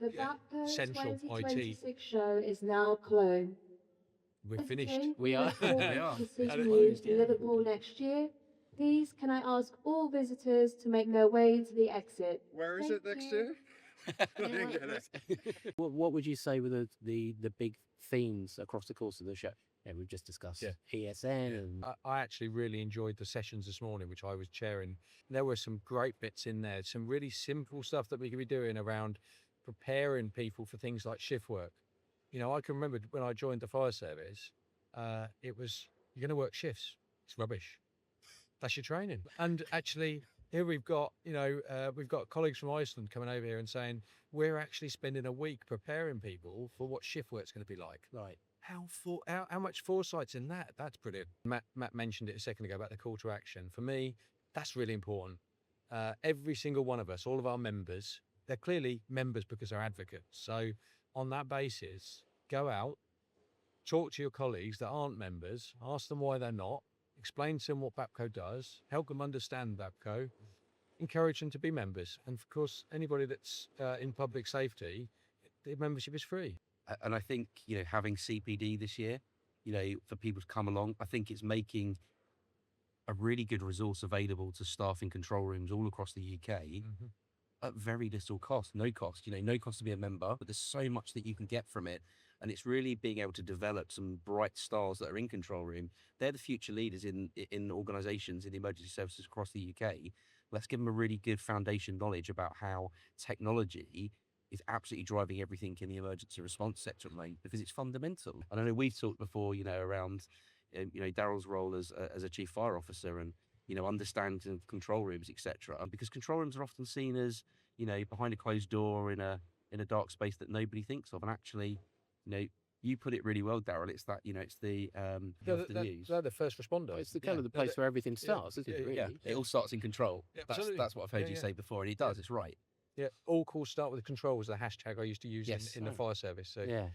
The BAPCO central IT. 2026 show is now closed. We're finished. Today, We are. look forward We are. to seeing And it- you in Liverpool next year. Please, can I ask all visitors to make their way to the exit? Where is Thank it next you. year? I didn't get it. What would you say were the big themes across the course of the show? Yeah, we've just discussed ESN and I actually really enjoyed the sessions this morning, which I was chairing. There were some great bits in there, some really simple stuff that we could be doing around preparing people for things like shift work. You know, I can remember when I joined the fire service, it was, you're going to work shifts. It's rubbish. That's your training. And actually, here we've got, we've got colleagues from Iceland coming over here and saying, we're actually spending a week preparing people for what shift work's going to be like. right. How much foresight's in that? That's brilliant. Matt mentioned it a second ago about the call to action. For me, that's really important. Every single one of us, all of our members, they're clearly members because they're advocates. So on that basis, go out, talk to your colleagues that aren't members, ask them why they're not, explain to them what BAPCO does, help them understand BAPCO, encourage them to be members. And of course, anybody that's in public safety, the membership is free. And I think, having CPD this year, for people to come along, I think it's making a really good resource available to staff in control rooms all across the UK at very little cost, no cost, no cost to be a member, but there's so much that you can get from it. And it's really being able to develop some bright stars that are in control room. They're the future leaders in organisations, in the emergency services across the UK. Let's give them a really good foundation knowledge about how technology is absolutely driving everything in the emergency response sector at the moment, because it's fundamental. And I know we've talked before, around, Darryl's role as a chief fire officer and, understanding of control rooms, etc. Because control rooms are often seen as, behind a closed door in a dark space that nobody thinks of. And actually, you put it really well, Darryl. It's that, it's the news. They're the first responders. It's the kind of the place where everything starts, isn't it? Really? Yeah, it all starts in control. Yeah, that's absolutely. what I've heard you say before, and it does. It's right. Yeah, all calls start with a control was the hashtag I used to use Yes. in the fire service. So Yeah.